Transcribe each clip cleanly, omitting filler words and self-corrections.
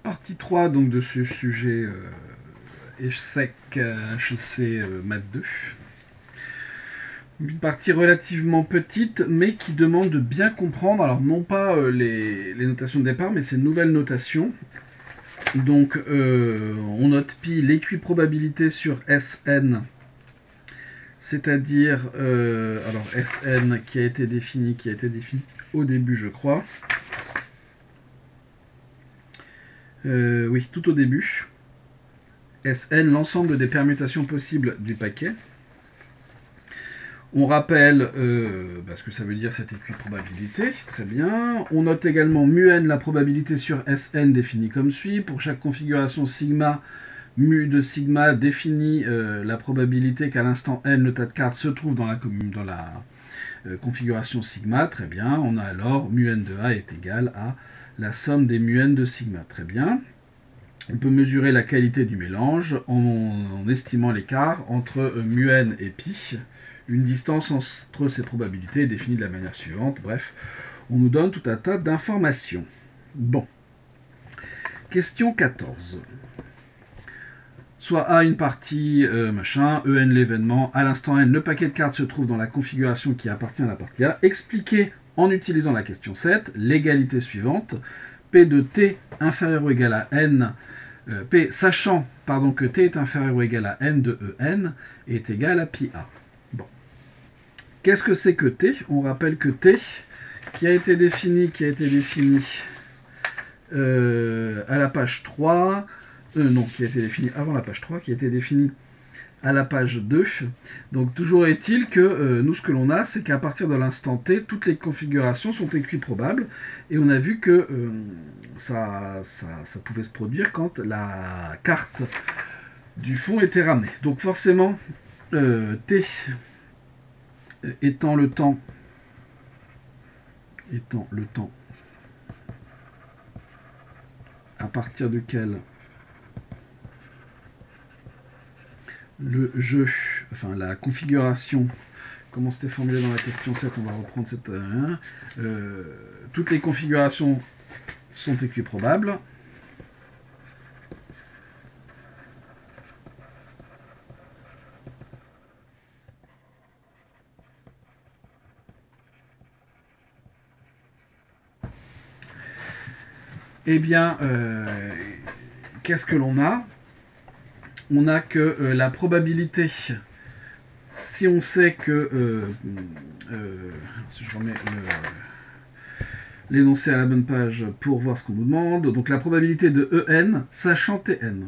Partie 3 donc, de ce sujet ESSEC HEC Math 2. Une partie relativement petite, mais qui demande de bien comprendre, alors non pas les notations de départ, mais ces nouvelles notations. Donc on note pi l'équiprobabilité sur Sn, c'est-à-dire, alors Sn qui a été défini au début je crois. Oui, tout au début. Sn, l'ensemble des permutations possibles du paquet. On rappelle ce que ça veut dire cette équiprobabilité, très bien. On note également μn, la probabilité sur Sn définie comme suit. Pour chaque configuration sigma, mu de sigma définit la probabilité qu'à l'instant n, le tas de cartes se trouve dans la configuration sigma, très bien. On a alors μn de A est égal à la somme des μn de sigma, très bien. On peut mesurer la qualité du mélange en estimant l'écart entre μn et pi. Une distance entre ces probabilités est définie de la manière suivante. Bref, on nous donne tout un tas d'informations. Bon. Question 14. Soit A une partie, machin, En l'événement, à l'instant n, le paquet de cartes se trouve dans la configuration qui appartient à la partie A. Expliquez en utilisant la question 7 l'égalité suivante. P de t inférieur ou égal à n, P sachant que t est inférieur ou égal à n de En est égal à pi A. Bon. Qu'est-ce que c'est que t? On rappelle que t, qui a été défini à la page 3, non, qui a été défini avant la page 3, qui a été défini à la page 2. Donc toujours est-il que nous, ce que l'on a, c'est qu'à partir de l'instant t, toutes les configurations sont équiprobables, et on a vu que ça pouvait se produire quand la carte du fond était ramenée. Donc forcément, t étant le temps à partir duquel le jeu, enfin la configuration, comment c'était formulé dans la question 7, on va reprendre cette... toutes les configurations sont équiprobables. Eh bien, qu'est-ce que l'on a? On a que la probabilité, si on sait que... si je remets l'énoncé à la bonne page pour voir ce qu'on nous demande, donc la probabilité de En, sachant Tn.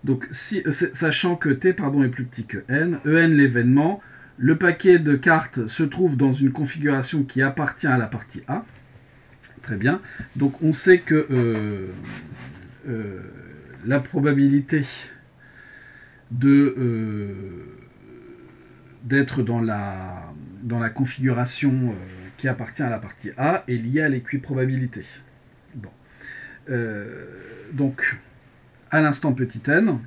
Donc, sachant que T est plus petit que N, En l'événement, le paquet de cartes se trouve dans une configuration qui appartient à la partie A. Très bien. Donc on sait que la probabilité d'être dans la configuration qui appartient à la partie A est liée à l'équiprobabilité. Bon. Donc, à l'instant petit n,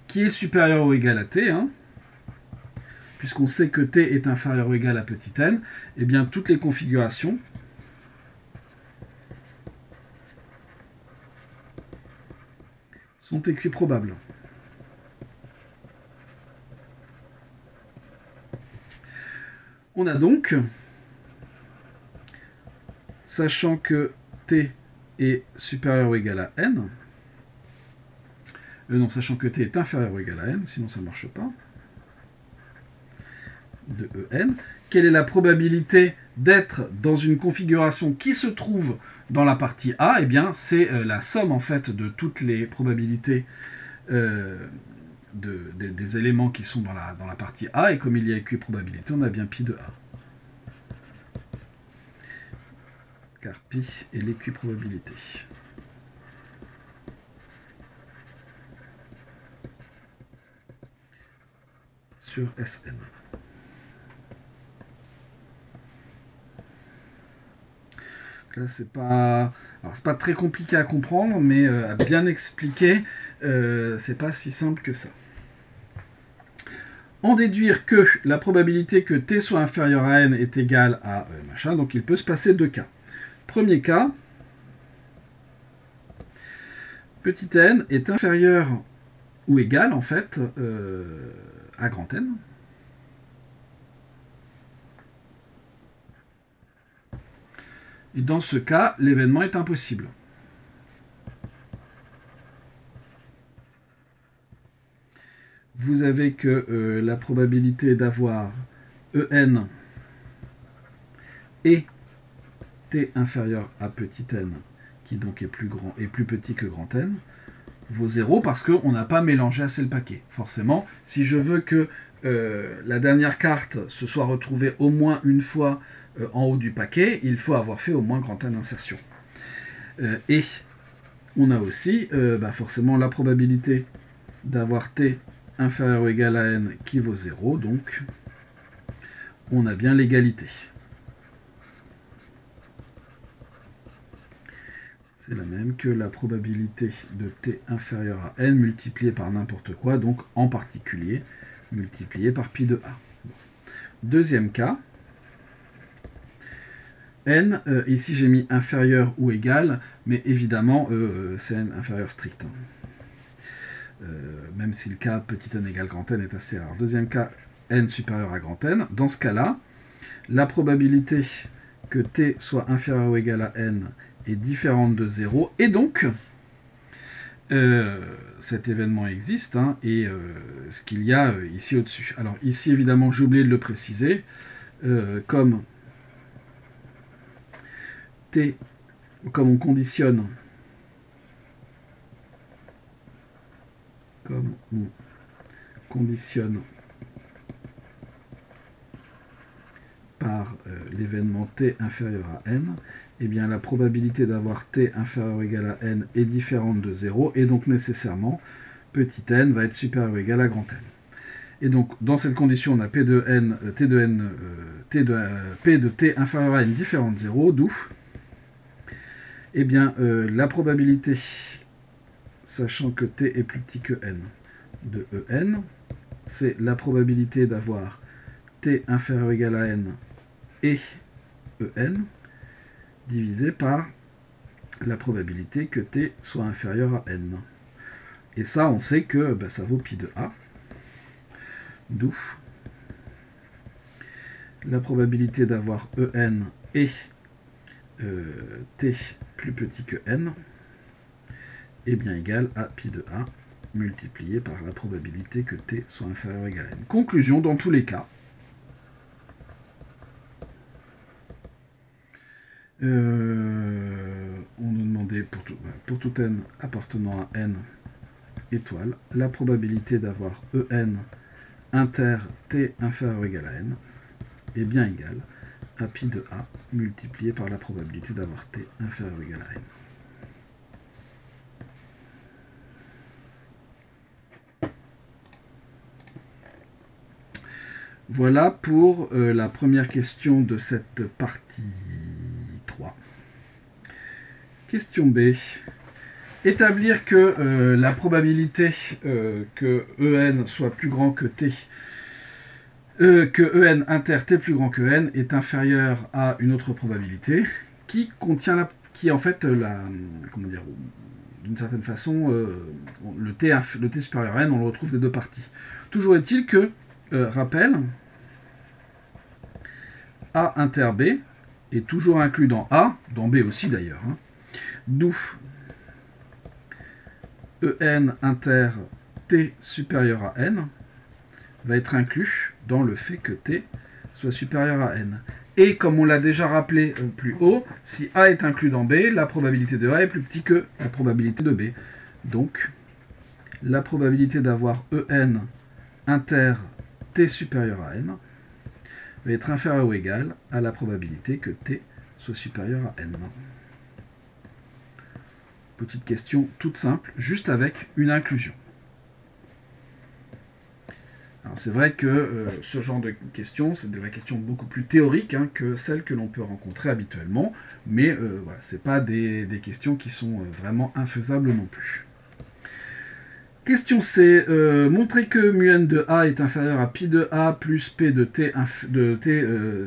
qui est supérieur ou égal à t, hein, puisqu'on sait que t est inférieur ou égal à petit n, eh bien toutes les configurations sont équiprobables. On a donc, sachant que t est supérieur ou égal à n, non, sachant que t est inférieur ou égal à n, sinon ça ne marche pas, de En, quelle est la probabilité d'être dans une configuration qui se trouve dans la partie A? Eh bien, c'est la somme en fait de toutes les probabilités des éléments qui sont dans la partie A, et comme il y a équiprobabilité, on a bien pi de A. Car pi est l'équiprobabilité. Sur Sn. Là, c'est pas très compliqué à comprendre, mais à bien expliquer, c'est pas si simple que ça. en déduire que la probabilité que t soit inférieur à n est égale à machin, donc il peut se passer deux cas. Premier cas, petit n est inférieur ou égal en fait à grand N. Et dans ce cas, l'événement est impossible. Vous avez que la probabilité d'avoir En et t inférieur à petit n, qui donc est plus grand et plus petit que grand N, vaut 0 parce qu'on n'a pas mélangé assez le paquet. Forcément, si je veux que la dernière carte se soit retrouvée au moins une fois en haut du paquet, il faut avoir fait au moins grand N insertion. Et on a aussi forcément la probabilité d'avoir t inférieur ou égal à n qui vaut 0, donc on a bien l'égalité. C'est la même que la probabilité de t inférieur à n multipliée par n'importe quoi, donc en particulier multiplié par pi de a. Deuxième cas, n, ici j'ai mis inférieur ou égal, mais évidemment c'est n inférieur strict. Même si le cas petit n égale grand N est assez rare. Deuxième cas, n supérieur à grand N. Dans ce cas-là, la probabilité que t soit inférieur ou égal à n est différente de 0, et donc cet événement existe, hein, et ce qu'il y a ici au-dessus. Alors ici, évidemment, j'ai oublié de le préciser, comme on conditionne par l'événement t inférieur à n, eh bien la probabilité d'avoir t inférieur ou égal à n est différente de 0, et donc nécessairement petit n va être supérieur ou égal à grand N. Et donc dans cette condition, on a p de t inférieur à n différent de 0, d'où eh bien la probabilité, sachant que t est plus petit que n, de En, c'est la probabilité d'avoir t inférieur ou égal à n et En divisé par la probabilité que t soit inférieur à n. Et ça, on sait que ça vaut pi de a, d'où la probabilité d'avoir En et t plus petit que n est bien égale à pi de a multiplié par la probabilité que t soit inférieur ou égal à n. Conclusion, dans tous les cas, on nous demandait pour tout n appartenant à n étoile, la probabilité d'avoir En inter t inférieur ou égal à n est bien égale à pi de a multiplié par la probabilité d'avoir t inférieur ou égal à n. Voilà pour la première question de cette partie 3. Question B. Établir que la probabilité que En soit plus grand que t, que En inter t plus grand que n est inférieure à une autre probabilité qui contient qui est en fait comment dire, d'une certaine façon le t supérieur à n, on le retrouve des deux parties. Toujours est-il que rappel, A inter B est toujours inclus dans A, dans B aussi d'ailleurs, hein, d'où En inter t supérieur à n va être inclus dans le fait que t soit supérieur à n. Et comme on l'a déjà rappelé plus haut, si A est inclus dans B, la probabilité de A est plus petite que la probabilité de B. Donc, la probabilité d'avoir En inter t supérieur à n va être inférieure ou égale à la probabilité que t soit supérieur à n. Petite question toute simple, juste avec une inclusion. Alors c'est vrai que ce genre de questions, c'est des questions beaucoup plus théoriques que celles que l'on peut rencontrer habituellement, mais voilà, ce n'est pas des questions qui sont vraiment infaisables non plus. Question C. Montrer que mu n de A est inférieur à pi de A plus P de T,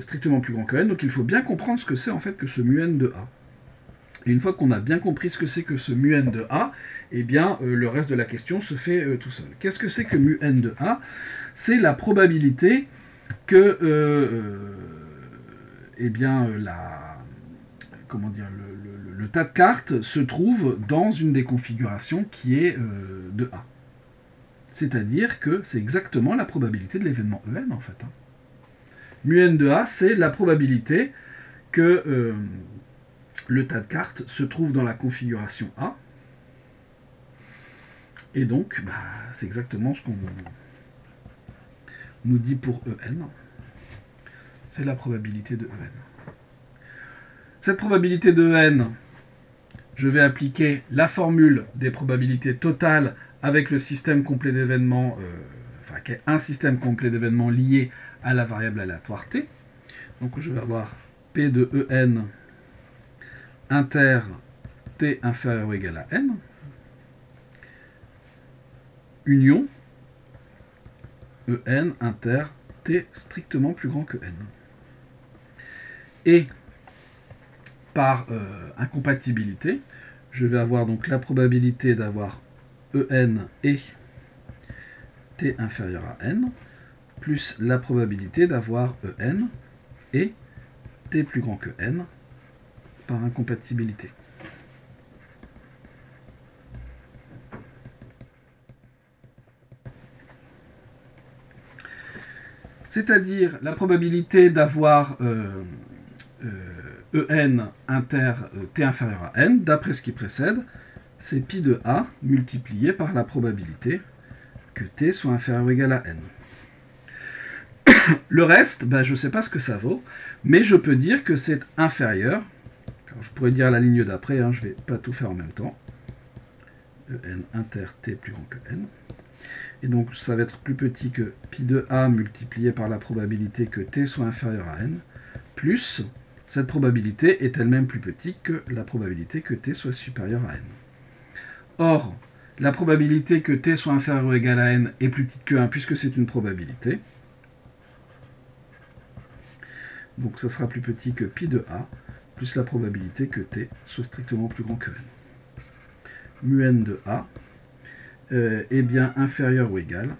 strictement plus grand que n. Donc il faut bien comprendre ce que c'est en fait que ce mu n de A. Et une fois qu'on a bien compris ce que c'est que ce mu n de A, eh bien le reste de la question se fait tout seul. Qu'est-ce que c'est que mu n de A? C'est la probabilité que eh bien, comment dire, le tas de cartes se trouve dans une des configurations qui est de A. C'est-à-dire que c'est exactement la probabilité de l'événement En, en fait. Hein. Mu n de A, c'est la probabilité que le tas de cartes se trouve dans la configuration A. Et donc, bah, c'est exactement ce qu'on nous dit pour En. C'est la probabilité de En. Cette probabilité de En, je vais appliquer la formule des probabilités totales avec le système complet d'événements, enfin, qui est un système complet d'événements lié à la variable aléatoire t. Donc je vais avoir P de En inter t inférieur ou égal à n, union En inter t strictement plus grand que n. Et par incompatibilité, je vais avoir donc la probabilité d'avoir En et t inférieur à n, plus la probabilité d'avoir En et t plus grand que n par incompatibilité. C'est-à-dire la probabilité d'avoir En inter t inférieur à n, d'après ce qui précède, c'est pi de a multiplié par la probabilité que t soit inférieur ou égal à n. Le reste, ben, je ne sais pas ce que ça vaut, mais je peux dire que c'est inférieur. Alors, je pourrais dire la ligne d'après, hein, je ne vais pas tout faire en même temps. En inter t plus grand que n. Et donc ça va être plus petit que pi de a multiplié par la probabilité que t soit inférieur à n, plus cette probabilité est elle-même plus petite que la probabilité que t soit supérieur à n. Or, la probabilité que t soit inférieur ou égal à n est plus petite que 1 puisque c'est une probabilité. Donc ça sera plus petit que pi de a plus la probabilité que t soit strictement plus grand que n. Mu n de a est bien inférieur ou égal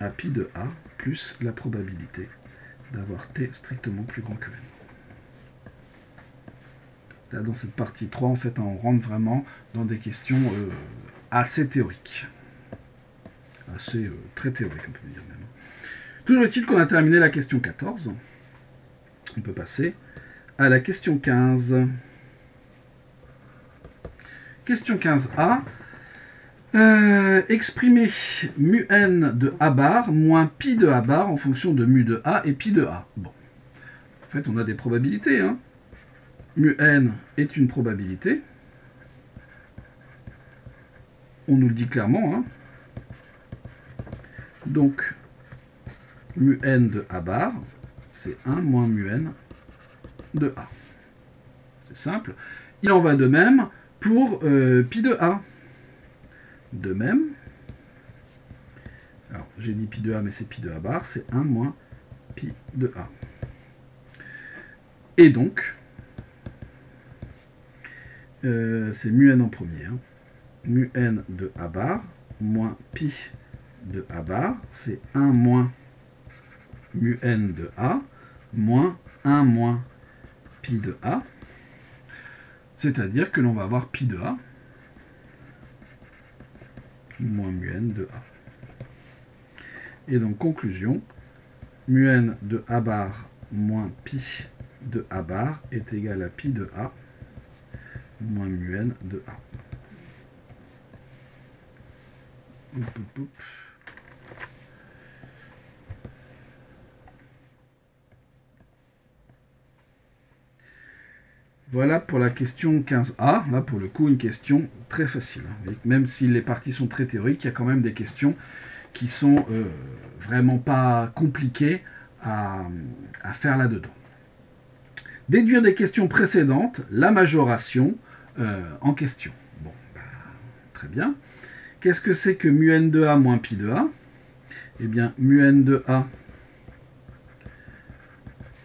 à pi de a plus la probabilité d'avoir t strictement plus grand que n. Là, dans cette partie 3, en fait, on rentre vraiment dans des questions assez théoriques. Assez très théoriques, on peut dire même. Toujours est-il qu'on a terminé la question 14. On peut passer à la question 15. Question 15a. Exprimer mu n de a bar moins pi de a bar en fonction de mu de a et pi de a. Bon. En fait, on a des probabilités. Hein. Mu n est une probabilité. On nous le dit clairement. Hein. Donc, mu n de a bar, c'est 1 moins mu n de a. C'est simple. Il en va de même pour pi de a. De même, alors j'ai dit pi de a, mais c'est pi de a bar, c'est 1 moins pi de a. Et donc, c'est mu n en premier. Hein. Mu n de a bar moins pi de a bar, c'est 1 moins mu n de a moins 1 moins pi de a. C'est-à-dire que l'on va avoir pi de a moins mu n de a. Et donc, conclusion, mu n de a bar moins pi de a bar est égal à pi de a moins mu n de a. Voilà pour la question 15a. Là, pour le coup, une question très facile. Même si les parties sont très théoriques, il y a quand même des questions qui sont vraiment pas compliquées à faire là-dedans. Déduire des questions précédentes, la majoration en question. Bon, bah, très bien. Qu'est-ce que c'est que mu n de a moins pi de a? Eh bien, mu n de a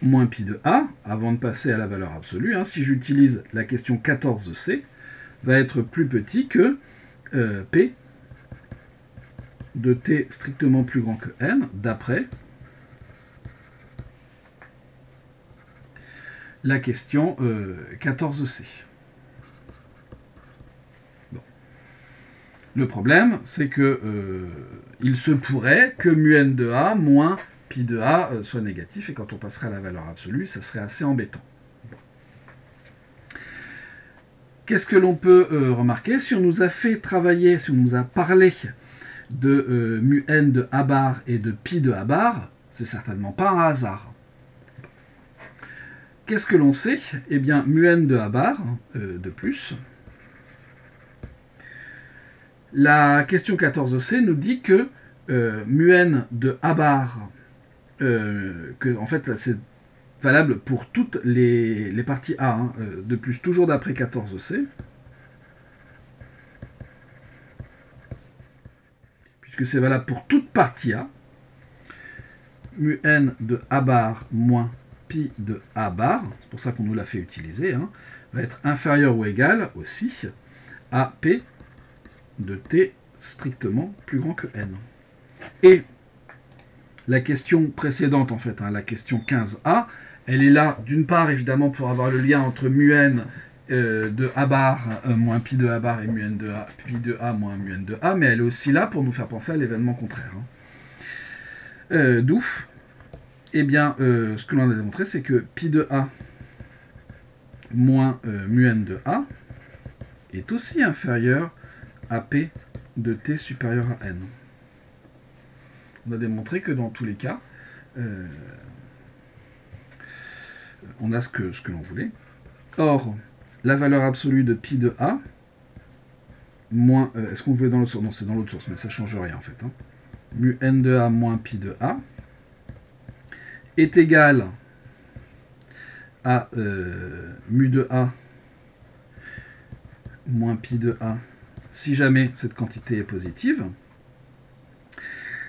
moins pi de a, avant de passer à la valeur absolue, hein, si j'utilise la question 14c, va être plus petit que p de t strictement plus grand que n, d'après la question 14c. Bon. Le problème, c'est que il se pourrait que mu n de a moins pi de a soit négatif, et quand on passera à la valeur absolue, ça serait assez embêtant. Bon. Qu'est-ce que l'on peut remarquer? Si on nous a fait travailler, si on nous a parlé de mu n de a bar et de pi de a bar, c'est certainement pas un hasard. Qu'est-ce que l'on sait? Eh bien, mu n de a bar, de plus, la question 14c nous dit que mu n de a bar, que en fait c'est valable pour toutes les parties A, hein, de plus toujours d'après 14c, puisque c'est valable pour toute partie A, mu n de a bar moins pi de a bar, c'est pour ça qu'on nous l'a fait utiliser, hein, va être inférieur ou égal aussi à p de t strictement plus grand que n. Et la question précédente, en fait, hein, la question 15a, elle est là, d'une part, évidemment, pour avoir le lien entre mu n de a bar moins pi de a bar et mu n de a, pi de a moins mu n de a, mais elle est aussi là pour nous faire penser à l'événement contraire. Hein. D'où, eh bien, ce que l'on a démontré, c'est que pi de a moins mu n de a est aussi inférieur à p de t supérieur à n. On a démontré que dans tous les cas, on a ce que l'on voulait. Or, la valeur absolue de pi de a, moins... est-ce qu'on voulait dans l'autre source? Non, c'est dans l'autre source, mais ça ne change rien en fait. Hein. Mu n de a moins pi de a est égal à mu de a moins pi de a, si jamais cette quantité est positive.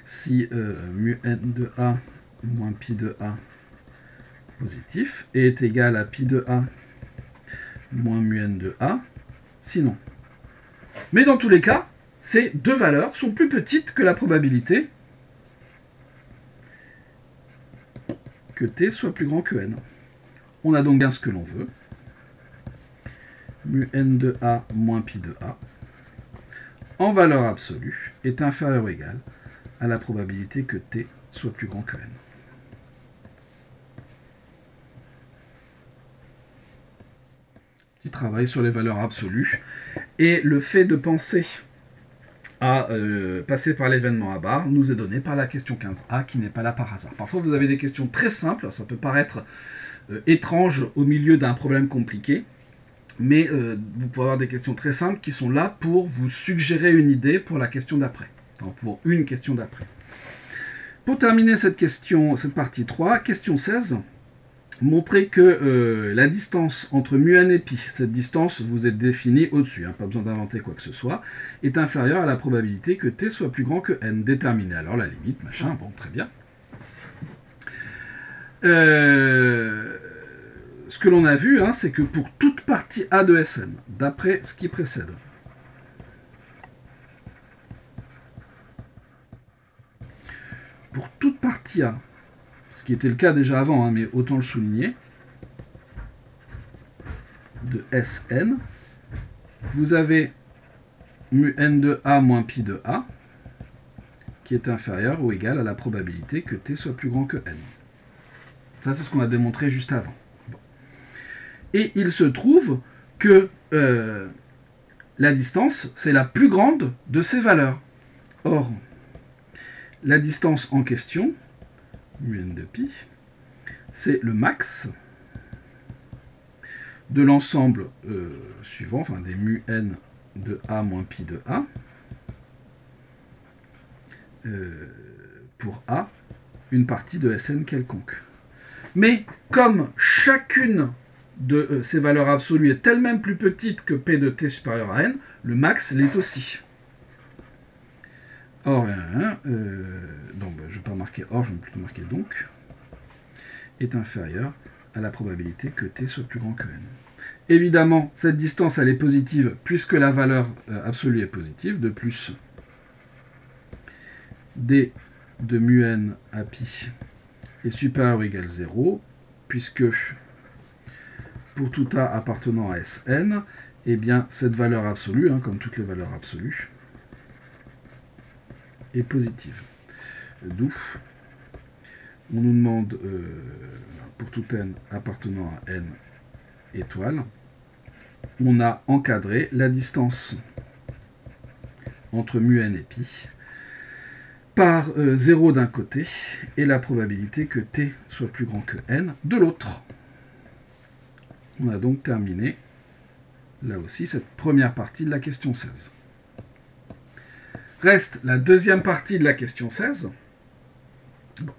Si mu n de a moins pi de a positif est égal à pi de a moins mu n de a, sinon. Mais dans tous les cas, ces deux valeurs sont plus petites que la probabilité que t soit plus grand que n. On a donc bien ce que l'on veut. Mu n de a moins pi de a, en valeur absolue, est inférieur ou égal à la probabilité que t soit plus grand que n. Qui travaille sur les valeurs absolues. Et le fait de penser à passer par l'événement à bar nous est donné par la question 15a, qui n'est pas là par hasard. Parfois, vous avez des questions très simples, ça peut paraître étrange au milieu d'un problème compliqué, mais vous pouvez avoir des questions très simples qui sont là pour vous suggérer une idée pour la question d'après. Pour une question d'après. Pour terminer cette partie 3, question 16, montrez que la distance entre mu n et pi, cette distance vous est définie au-dessus, hein, pas besoin d'inventer quoi que ce soit, est inférieure à la probabilité que t soit plus grand que n. Déterminez alors la limite, machin, bon, très bien. Ce que l'on a vu, hein, c'est que pour toute partie A de Sn, d'après ce qui précède, pour toute partie A, ce qui était le cas déjà avant, hein, mais autant le souligner, de Sn, vous avez mu n de A moins pi de A, qui est inférieur ou égal à la probabilité que t soit plus grand que n. Ça, c'est ce qu'on a démontré juste avant. Bon. Et il se trouve que la distance, c'est la plus grande de ces valeurs. Or, la distance en question, mu n de pi, c'est le max de l'ensemble suivant, enfin des mu n de a moins pi de a, pour a, une partie de Sn quelconque. Mais comme chacune de ces valeurs absolues est elle-même plus petite que p de t supérieur à n, le max l'est aussi. Or, donc je ne vais pas marquer or, je vais plutôt marquer donc, est inférieur à la probabilité que t soit plus grand que n. Évidemment, cette distance, elle est positive puisque la valeur absolue est positive. De plus, d de mu n à pi est supérieur ou égal à 0, puisque pour tout a appartenant à Sn, eh bien, cette valeur absolue, comme toutes les valeurs absolues, est positive. D'où on nous demande, pour tout n appartenant à n étoiles, on a encadré la distance entre mu n et pi par 0 d'un côté et la probabilité que t soit plus grand que n de l'autre. On a donc terminé, là aussi, cette première partie de la question 16. Reste la deuxième partie de la question 16. Bon.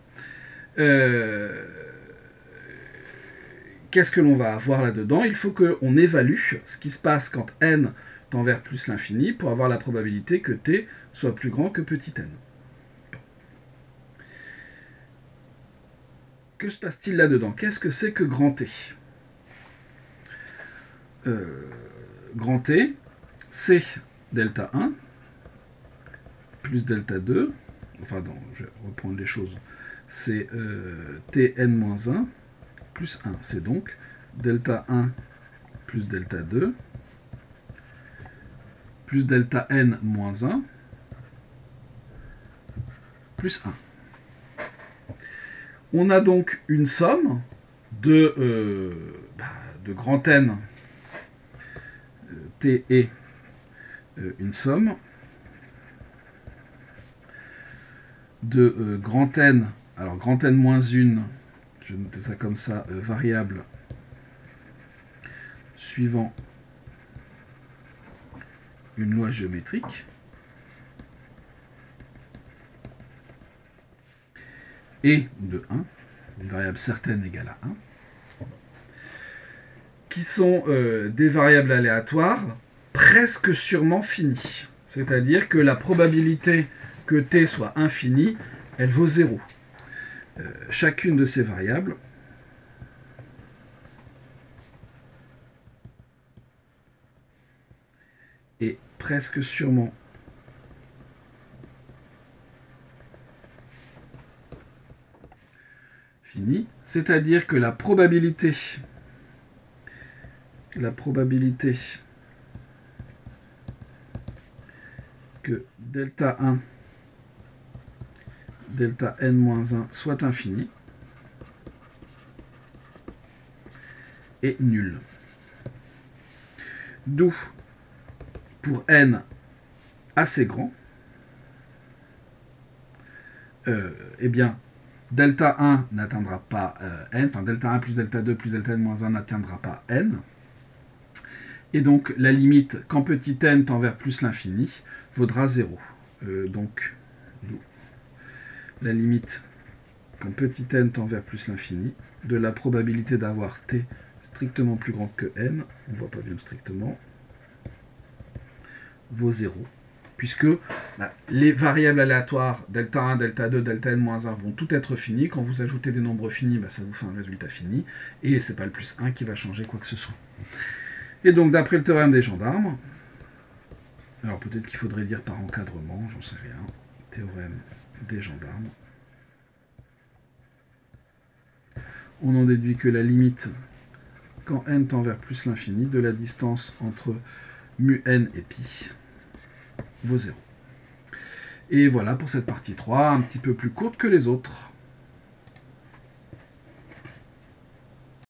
Qu'est-ce que l'on va avoir là-dedans? Il faut qu'on évalue ce qui se passe quand n tend vers plus l'infini pour avoir la probabilité que t soit plus grand que petit n. Bon. Que se passe-t-il là-dedans? Qu'est-ce que c'est que grand T? Grand T, c'est delta 1 plus delta 2, enfin non, je vais reprendre les choses, c'est Tn-1 plus 1, c'est donc delta 1 plus delta 2 plus delta n moins 1 plus 1. On a donc une somme de grand N, T est une somme de grand N, alors grand N moins 1, je vais noter ça comme ça, variable suivant une loi géométrique, et de 1, une variable certaine égale à 1, qui sont des variables aléatoires presque sûrement finies. C'est-à-dire que la probabilité que t soit infinie, elle vaut 0. Chacune de ces variables est presque sûrement finie. C'est-à-dire que la probabilité que delta 1, delta n-1 soit infini est nulle. D'où, pour n assez grand, eh bien, delta 1 n'atteindra pas n, enfin delta 1 plus delta 2 plus delta n-1 n'atteindra pas n. Et donc, la limite, quand petit n tend vers plus l'infini, vaudra 0. Donc, la limite, quand petit n tend vers plus l'infini, de la probabilité d'avoir t strictement plus grand que n, on ne voit pas bien strictement, vaut 0. Puisque les variables aléatoires, delta 1, delta 2, delta n-1 vont toutes être finies. Quand vous ajoutez des nombres finis, ça vous fait un résultat fini. Et ce n'est pas le plus 1 qui va changer quoi que ce soit. Et donc, d'après le théorème des gendarmes, alors peut-être qu'il faudrait dire par encadrement, j'en sais rien, théorème des gendarmes, on en déduit que la limite, quand n tend vers plus l'infini, de la distance entre mu n et pi, vaut 0. Et voilà pour cette partie 3, un petit peu plus courte que les autres.